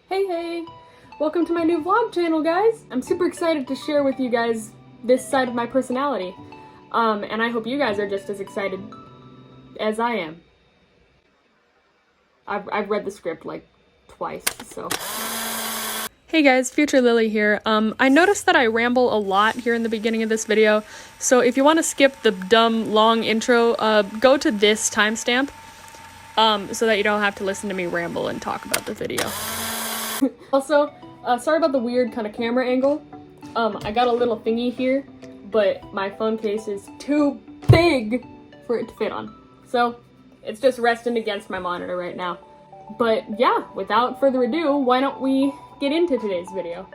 Hey! Welcome to my new vlog channel, guys! I'm super excited to share with you guys this side of my personality. And I hope you guys are just as excited as I am. I've read the script like twice, so... Hey guys, Future Lily here. I noticed that I ramble a lot here in the beginning of this video, so if you want to skip the dumb, long intro, go to this timestamp, so that you don't have to listen to me ramble and talk about the video. Also, sorry about the weird kind of camera angle. I got a little thingy here, but my phone case is too big for it to fit on. So, it's just resting against my monitor right now. But yeah, without further ado, why don't we get into today's video.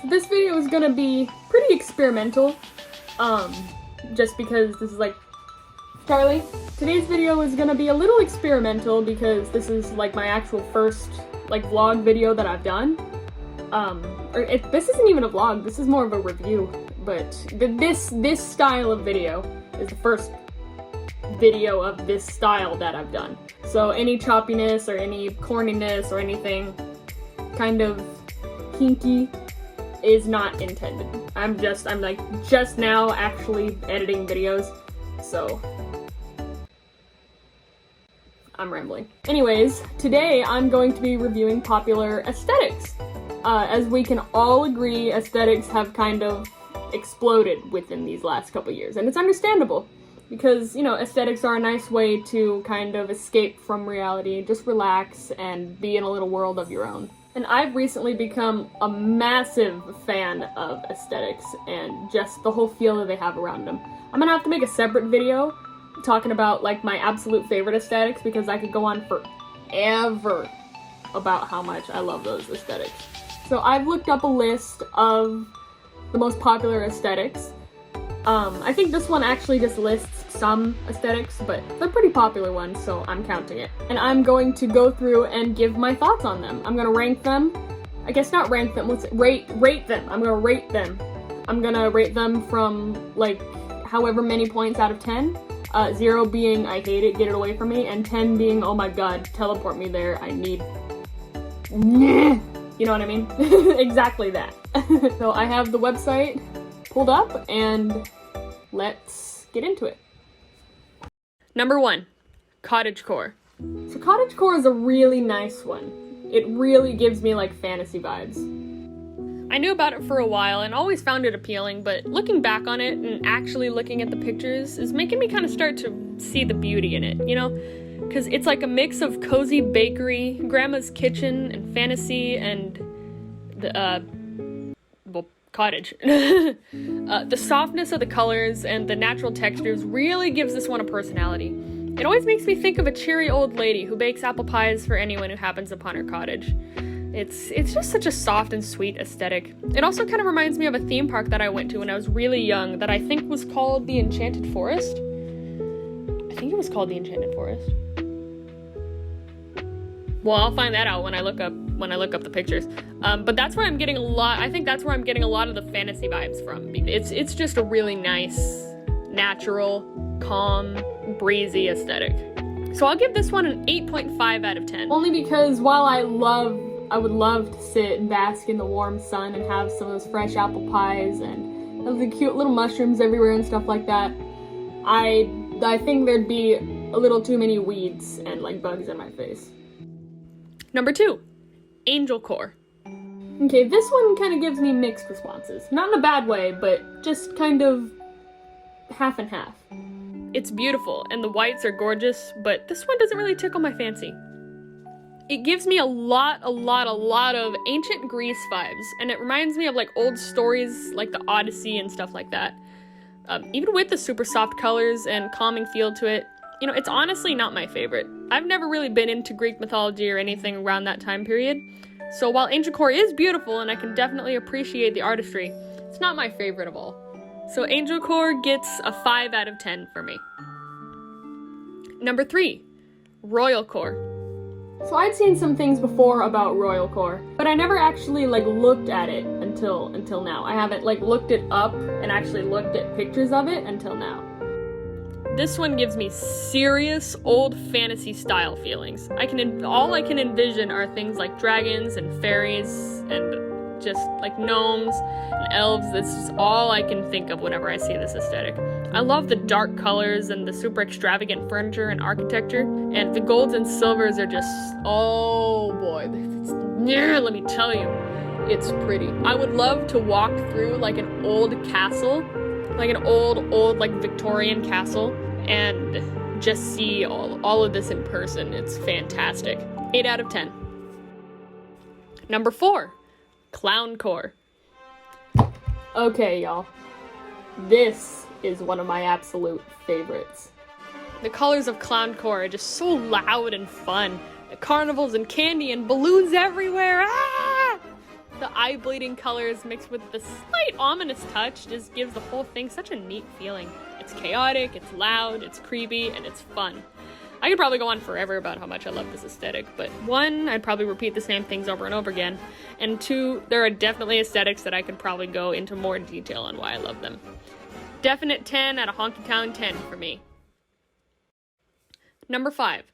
So this video is gonna be pretty experimental, just because this is like, Charlie, today's video is gonna be a little experimental because this is like my actual first like vlog video that I've done. This isn't even a vlog, this is more of a review, but this style of video is the first video of this style that I've done. So any choppiness or any corniness or anything kind of kinky is not intended. I'm like just now actually editing videos, so I'm rambling. Anyways, today I'm going to be reviewing popular aesthetics. As we can all agree, aesthetics have kind of exploded within these last couple years, and it's understandable. Because, you know, aesthetics are a nice way to kind of escape from reality, just relax and be in a little world of your own. And I've recently become a massive fan of aesthetics and just the whole feel that they have around them. I'm gonna have to make a separate video talking about like my absolute favorite aesthetics because I could go on forever about how much I love those aesthetics. So I've looked up a list of the most popular aesthetics. I think this one actually just lists some aesthetics, but they're pretty popular ones, so I'm counting it. And I'm going to go through and give my thoughts on them. I'm gonna rank them. I guess not rank them, rate them. I'm gonna rate them. I'm gonna rate them from, like, however many points out of 10. 0 being, I hate it, get it away from me, and 10 being, oh my god, teleport me there, I need... You know what I mean? Exactly that. So I have the website pulled up, and let's get into it. Number 1, cottagecore. So cottagecore is a really nice one. It really gives me like fantasy vibes. I knew about it for a while and always found it appealing, but looking back on it and actually looking at the pictures is making me kind of start to see the beauty in it, you know? Because it's like a mix of cozy bakery, grandma's kitchen, and fantasy, and the, cottage. The softness of the colors and the natural textures really gives this one a personality. It always makes me think of a cheery old lady who bakes apple pies for anyone who happens upon her cottage. It's just such a soft and sweet aesthetic. It also kind of reminds me of a theme park that I went to when I was really young that I think was called the Enchanted Forest. I think it was called the Enchanted Forest. Well, I'll find that out when I look up the pictures. But that's where I'm getting I think that's where I'm getting a lot of the fantasy vibes from. It's just a really nice, natural, calm, breezy aesthetic. So I'll give this one an 8.5 out of 10. Only because while I would love to sit and bask in the warm sun and have some of those fresh apple pies and the cute little mushrooms everywhere and stuff like that, I think there'd be a little too many weeds and like bugs in my face. Number 2, angelcore. Okay, this one kind of gives me mixed responses. Not in a bad way, but just kind of half and half. It's beautiful, and the whites are gorgeous, but this one doesn't really tickle my fancy. It gives me a lot of ancient Greece vibes, and it reminds me of like old stories like the Odyssey and stuff like that. Even with the super soft colors and calming feel to it, you know, it's honestly not my favorite. I've never really been into Greek mythology or anything around that time period, so while angelcore is beautiful and I can definitely appreciate the artistry, it's not my favorite of all. So angelcore gets a 5 out of 10 for me. Number 3, royalcore. So I'd seen some things before about royalcore, but I never actually like looked at it until now. I haven't like looked it up and actually looked at pictures of it until now. This one gives me serious old fantasy style feelings. All I can envision are things like dragons and fairies and just like gnomes and elves. This is all I can think of whenever I see this aesthetic. I love the dark colors and the super extravagant furniture and architecture, and the golds and silvers are just, oh boy, let me tell you, it's pretty. I would love to walk through like an old castle, like an old like Victorian castle, and just see all of this in person. It's fantastic. 8 out of 10. Number 4, clowncore. Okay, y'all. This is one of my absolute favorites. The colors of clowncore are just so loud and fun. The carnivals and candy and balloons everywhere. Ah! The eye-bleeding colors mixed with the slight ominous touch just gives the whole thing such a neat feeling. It's chaotic, it's loud, it's creepy, and it's fun. I could probably go on forever about how much I love this aesthetic, but 1, I'd probably repeat the same things over and over again, and 2, there are definitely aesthetics that I could probably go into more detail on why I love them. Definite 10 out of Honky Town 10 for me. Number 5.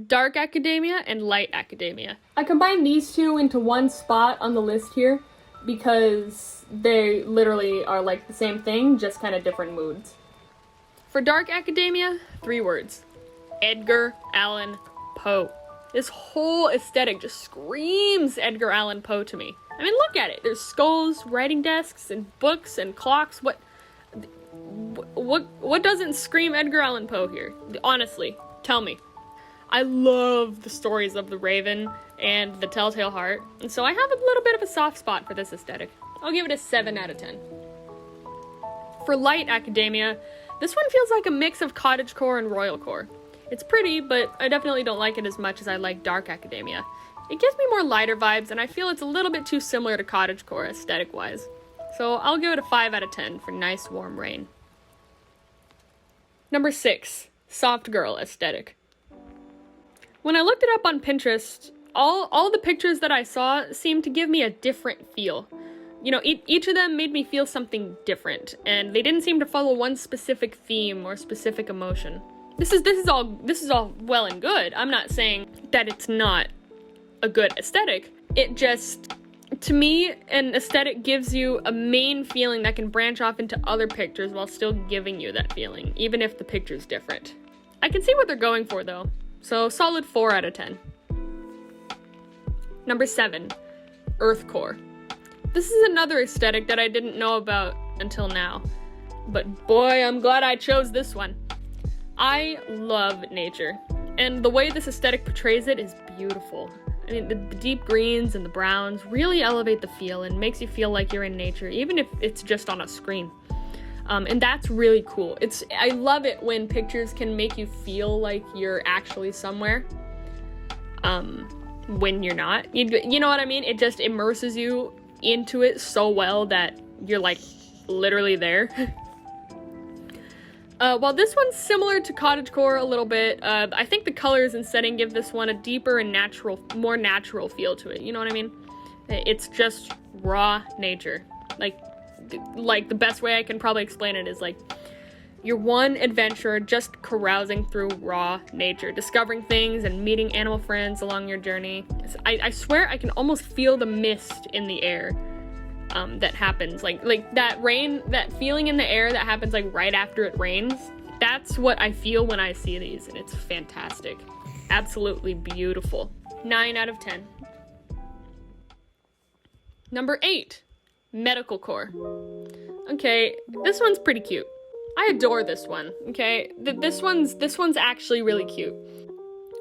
Dark Academia and Light Academia. I combined these two into one spot on the list here because they literally are like the same thing, just kind of different moods. For Dark Academia, 3 words. Edgar Allan Poe. This whole aesthetic just screams Edgar Allan Poe to me. I mean, look at it. There's skulls, writing desks, and books, and clocks. What doesn't scream Edgar Allan Poe here? Honestly, tell me. I love the stories of the Raven and the Telltale Heart, and so I have a little bit of a soft spot for this aesthetic. I'll give it a 7 out of 10. For Light Academia, this one feels like a mix of cottagecore and royalcore. It's pretty, but I definitely don't like it as much as I like Dark Academia. It gives me more lighter vibes, and I feel it's a little bit too similar to cottagecore aesthetic-wise. So I'll give it a 5 out of 10 for nice warm rain. Number 6, soft girl aesthetic. When I looked it up on Pinterest, all the pictures that I saw seemed to give me a different feel. You know, each of them made me feel something different, and they didn't seem to follow one specific theme or specific emotion. This is all well and good. I'm not saying that it's not a good aesthetic. It just, to me, an aesthetic gives you a main feeling that can branch off into other pictures while still giving you that feeling, even if the picture's different. I can see what they're going for, though. So, solid 4 out of 10. Number 7, Earthcore. This is another aesthetic that I didn't know about until now. But boy, I'm glad I chose this one. I love nature, and the way this aesthetic portrays it is beautiful. I mean, the deep greens and the browns really elevate the feel and makes you feel like you're in nature, even if it's just on a screen. And that's really cool. I love it when pictures can make you feel like you're actually somewhere, when you're not. You know what I mean? It just immerses you into it so well that you're like literally there. While this one's similar to cottagecore a little bit, I think the colors and setting give this one a deeper and more natural feel to it. You know what I mean? It's just raw nature. Like the best way I can probably explain it is like you're one adventurer just carousing through raw nature, discovering things and meeting animal friends along your journey. I swear I can almost feel the mist in the air that happens, like that rain, that feeling in the air that happens like right after it rains. That's what I feel when I see these, and it's fantastic. Absolutely beautiful. 9 out of 10. Number 8, medical core. Okay, this one's pretty cute. I adore this one, okay? This one's actually really cute.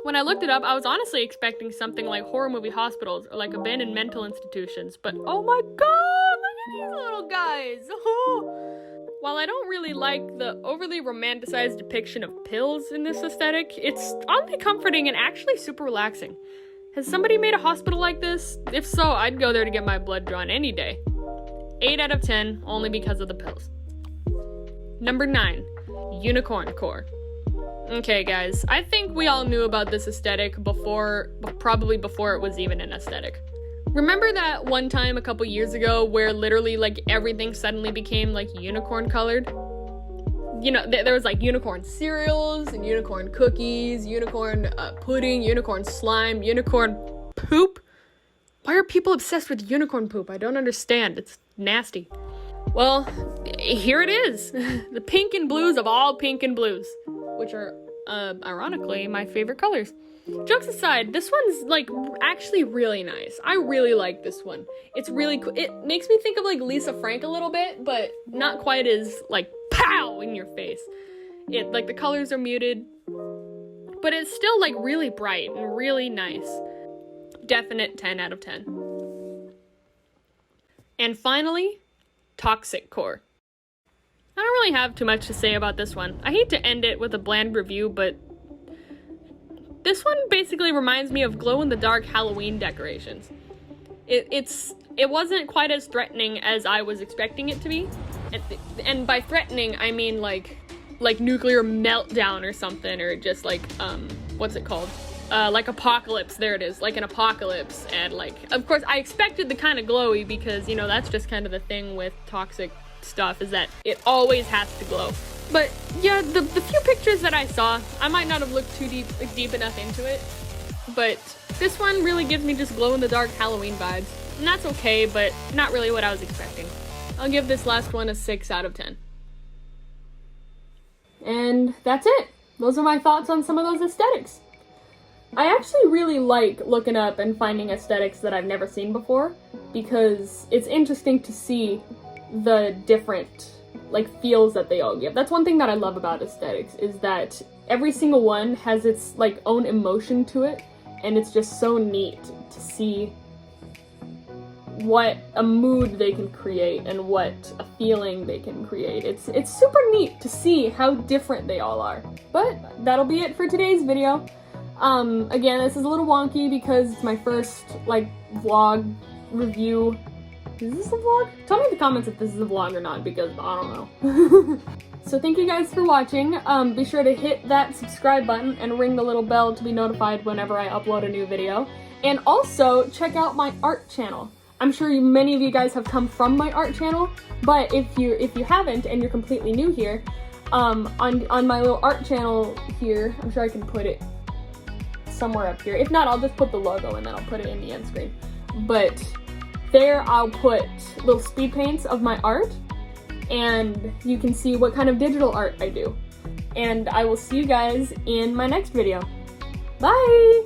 When I looked it up, I was honestly expecting something like horror movie hospitals or like abandoned mental institutions, but oh my god, look at these little guys! While I don't really like the overly romanticized depiction of pills in this aesthetic, it's oddly comforting and actually super relaxing. Has somebody made a hospital like this? If so, I'd go there to get my blood drawn any day. 8 out of 10, only because of the pills. Number 9, unicorn core. Okay, guys, I think we all knew about this aesthetic probably before it was even an aesthetic. Remember that one time a couple years ago where literally like everything suddenly became like unicorn colored? you know, there was like unicorn cereals and unicorn cookies, unicorn pudding, unicorn slime, unicorn poop. Why are people obsessed with unicorn poop? I don't understand. It's nasty. Well, here it is. The pink and blues of all pink and blues, which are, ironically, my favorite colors. Jokes aside, this one's, like, actually really nice. I really like this one. It's really cool. It makes me think of, like, Lisa Frank a little bit, but not quite as, like, pow in your face. Like, the colors are muted, but it's still, like, really bright and really nice. Definite 10 out of 10. And finally, Toxic Core. I don't really have too much to say about this one. I hate to end it with a bland review, but this one basically reminds me of glow-in-the-dark Halloween decorations. It wasn't quite as threatening as I was expecting it to be, and by threatening I mean like nuclear meltdown or something, or just like what's it called? Like apocalypse. There it is, like an apocalypse. And like, of course, I expected the kind of glowy because, you know, that's just kind of the thing with toxic stuff, is that it always has to glow. But yeah, the few pictures that I saw, I might not have looked too deep enough into it, but this one really gives me just glow-in-the-dark Halloween vibes, and that's okay, but not really what I was expecting. I'll give this last one a 6 out of 10. And that's it. Those are my thoughts on some of those aesthetics. I actually really like looking up and finding aesthetics that I've never seen before, because it's interesting to see the different, like, feels that they all give. That's one thing that I love about aesthetics, is that every single one has its, like, own emotion to it, and it's just so neat to see what a mood they can create and what a feeling they can create. It's super neat to see how different they all are. But that'll be it for today's video. Again, this is a little wonky because it's my first, like, vlog review. Is this a vlog? Tell me in the comments if this is a vlog or not, because I don't know. So thank you guys for watching. Be sure to hit that subscribe button and ring the little bell to be notified whenever I upload a new video. And also, check out my art channel. I'm sure many of you guys have come from my art channel, but if you haven't and you're completely new here, on my little art channel here, I'm sure I can put it somewhere up here. If not, I'll just put the logo and then I'll put it in the end screen. But there I'll put little speed paints of my art, and you can see what kind of digital art I do. And I will see you guys in my next video. Bye!